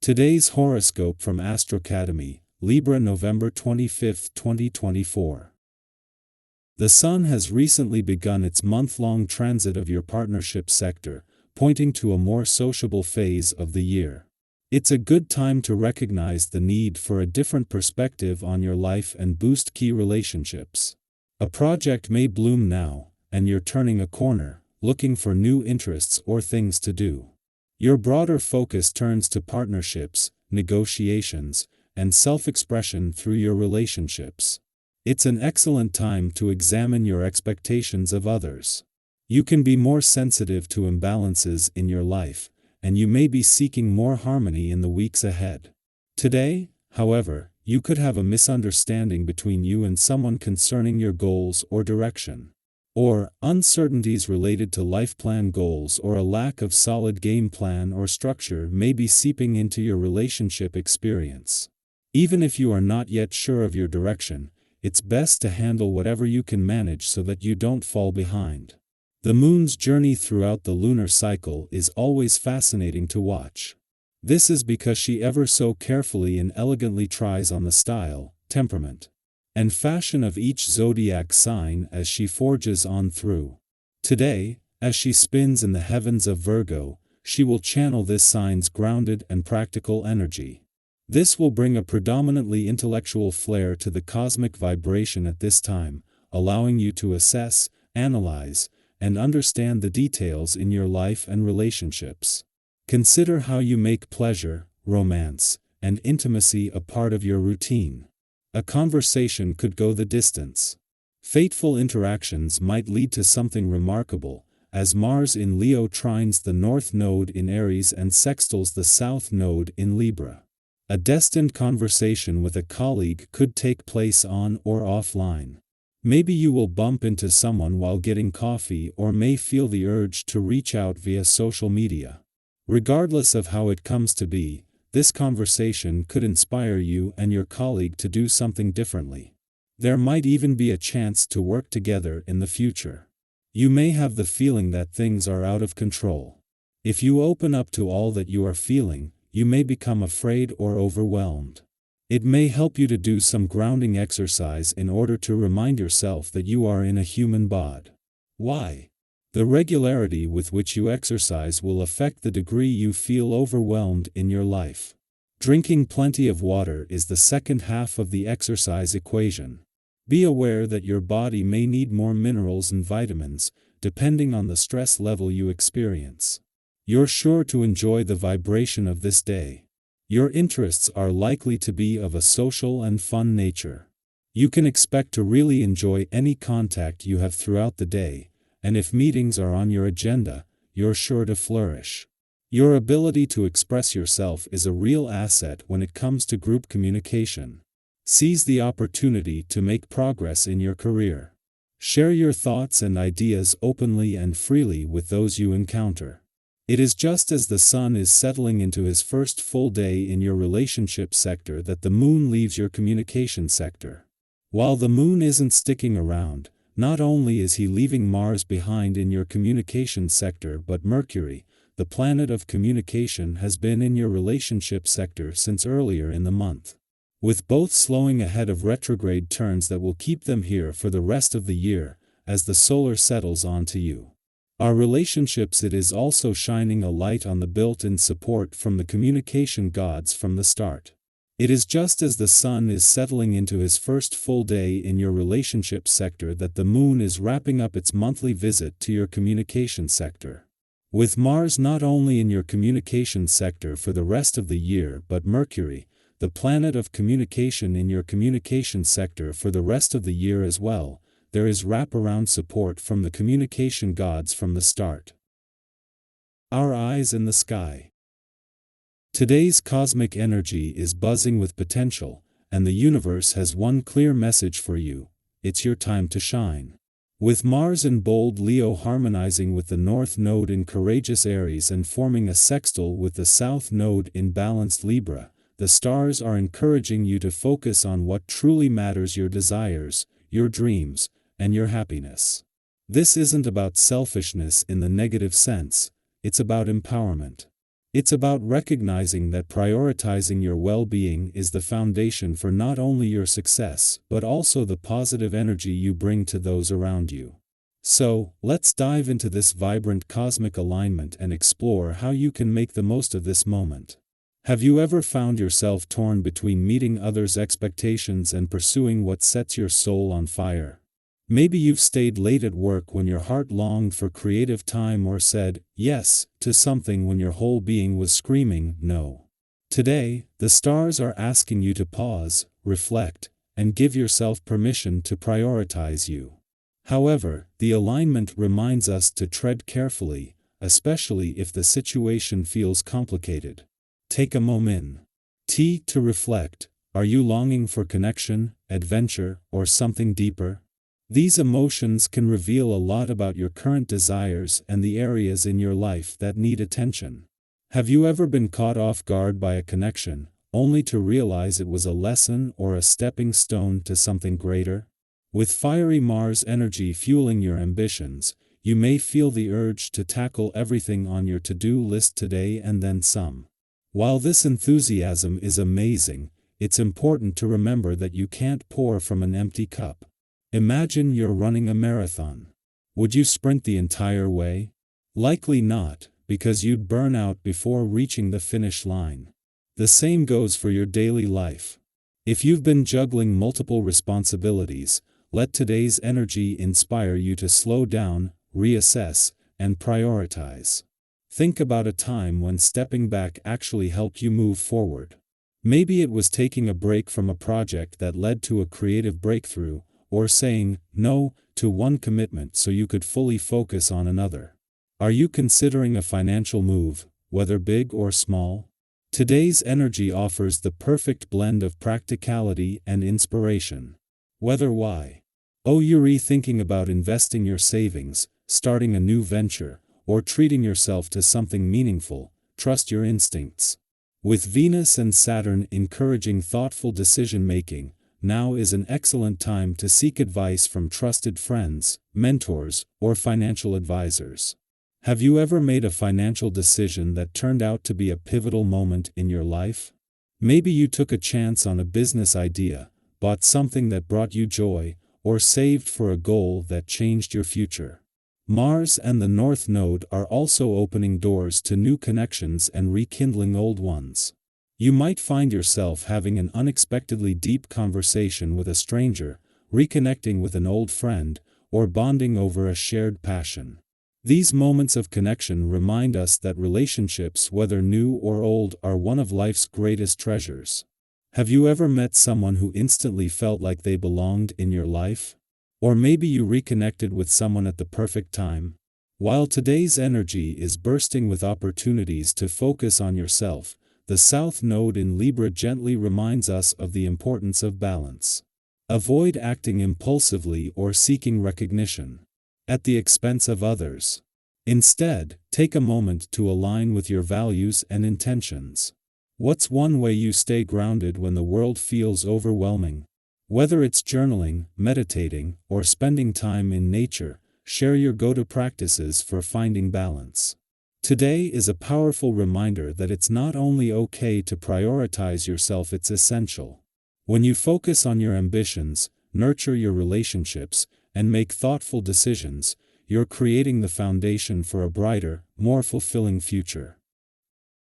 Today's horoscope from Astrocademy, Libra November 25, 2024. The Sun has recently begun its month-long transit of your partnership sector, pointing to a more sociable phase of the year. It's a good time to recognize the need for a different perspective on your life and boost key relationships. A project may bloom now, and you're turning a corner, looking for new interests or things to do. Your broader focus turns to partnerships, negotiations, and self-expression through your relationships. It's an excellent time to examine your expectations of others. You can be more sensitive to imbalances in your life, and you may be seeking more harmony in the weeks ahead. Today, however, you could have a misunderstanding between you and someone concerning your goals or direction. Or, uncertainties related to life plan goals or a lack of solid game plan or structure may be seeping into your relationship experience. Even if you are not yet sure of your direction, it's best to handle whatever you can manage so that you don't fall behind. The moon's journey throughout the lunar cycle is always fascinating to watch. This is because she ever so carefully and elegantly tries on the style, temperament, and fashion of each zodiac sign as she forges on through. Today, as she spins in the heavens of Virgo, she will channel this sign's grounded and practical energy. This will bring a predominantly intellectual flair to the cosmic vibration at this time, allowing you to assess, analyze, and understand the details in your life and relationships. Consider how you make pleasure, romance, and intimacy a part of your routine. A conversation could go the distance. Fateful interactions might lead to something remarkable, as Mars in Leo trines the North Node in Aries and sextiles the South Node in Libra. A destined conversation with a colleague could take place on or offline. Maybe you will bump into someone while getting coffee or may feel the urge to reach out via social media. Regardless of how it comes to be, this conversation could inspire you and your colleague to do something differently. There might even be a chance to work together in the future. You may have the feeling that things are out of control. If you open up to all that you are feeling, you may become afraid or overwhelmed. It may help you to do some grounding exercise in order to remind yourself that you are in a human body. Why? The regularity with which you exercise will affect the degree you feel overwhelmed in your life. Drinking plenty of water is the second half of the exercise equation. Be aware that your body may need more minerals and vitamins, depending on the stress level you experience. You're sure to enjoy the vibration of this day. Your interests are likely to be of a social and fun nature. You can expect to really enjoy any contact you have throughout the day, and if meetings are on your agenda, you're sure to flourish. Your ability to express yourself is a real asset when it comes to group communication. Seize the opportunity to make progress in your career. Share your thoughts and ideas openly and freely with those you encounter. It is just as the Sun is settling into his first full day in your relationship sector that the Moon leaves your communication sector. While the Moon isn't sticking around, not only is he leaving Mars behind in your communication sector, but Mercury, the planet of communication, has been in your relationship sector since earlier in the month. With both slowing ahead of retrograde turns that will keep them here for the rest of the year, as the solar settles onto you. Our relationships, it is also shining a light on the built-in support from the communication gods from the start. It is just as the Sun is settling into his first full day in your relationship sector that the Moon is wrapping up its monthly visit to your communication sector. With Mars not only in your communication sector for the rest of the year, but Mercury, the planet of communication, in your communication sector for the rest of the year as well, there is wraparound support from the communication gods from the start. Our eyes in the sky. Today's cosmic energy is buzzing with potential, and the universe has one clear message for you: it's your time to shine. With Mars in bold Leo harmonizing with the North Node in courageous Aries and forming a sextile with the South Node in balanced Libra, the stars are encouraging you to focus on what truly matters: your desires, your dreams, and your happiness. This isn't about selfishness in the negative sense, it's about empowerment. It's about recognizing that prioritizing your well-being is the foundation for not only your success, but also the positive energy you bring to those around you. So, let's dive into this vibrant cosmic alignment and explore how you can make the most of this moment. Have you ever found yourself torn between meeting others' expectations and pursuing what sets your soul on fire? Maybe you've stayed late at work when your heart longed for creative time, or said yes to something when your whole being was screaming no. Today, the stars are asking you to pause, reflect, and give yourself permission to prioritize you. However, the alignment reminds us to tread carefully, especially if the situation feels complicated. Take a moment to reflect. Are you longing for connection, adventure, or something deeper? These emotions can reveal a lot about your current desires and the areas in your life that need attention. Have you ever been caught off guard by a connection, only to realize it was a lesson or a stepping stone to something greater? With fiery Mars energy fueling your ambitions, you may feel the urge to tackle everything on your to-do list today and then some. While this enthusiasm is amazing, it's important to remember that you can't pour from an empty cup. Imagine you're running a marathon. Would you sprint the entire way? Likely not, because you'd burn out before reaching the finish line. The same goes for your daily life. If you've been juggling multiple responsibilities, let today's energy inspire you to slow down, reassess, and prioritize. Think about a time when stepping back actually helped you move forward. Maybe it was taking a break from a project that led to a creative breakthrough, or saying no to one commitment so you could fully focus on another. Are you considering a financial move, whether big or small? Today's energy offers the perfect blend of practicality and inspiration. Whether you're thinking about investing your savings, starting a new venture, or treating yourself to something meaningful, trust your instincts. With Venus and Saturn encouraging thoughtful decision-making, now is an excellent time to seek advice from trusted friends, mentors, or financial advisors. Have you ever made a financial decision that turned out to be a pivotal moment in your life? Maybe you took a chance on a business idea, bought something that brought you joy, or saved for a goal that changed your future. Mars and the North Node are also opening doors to new connections and rekindling old ones. You might find yourself having an unexpectedly deep conversation with a stranger, reconnecting with an old friend, or bonding over a shared passion. These moments of connection remind us that relationships, whether new or old, are one of life's greatest treasures. Have you ever met someone who instantly felt like they belonged in your life? Or maybe you reconnected with someone at the perfect time? While today's energy is bursting with opportunities to focus on yourself, the South Node in Libra gently reminds us of the importance of balance. Avoid acting impulsively or seeking recognition at the expense of others. Instead, take a moment to align with your values and intentions. What's one way you stay grounded when the world feels overwhelming? Whether it's journaling, meditating, or spending time in nature, share your go-to practices for finding balance. Today is a powerful reminder that it's not only okay to prioritize yourself, it's essential. When you focus on your ambitions, nurture your relationships, and make thoughtful decisions, you're creating the foundation for a brighter, more fulfilling future.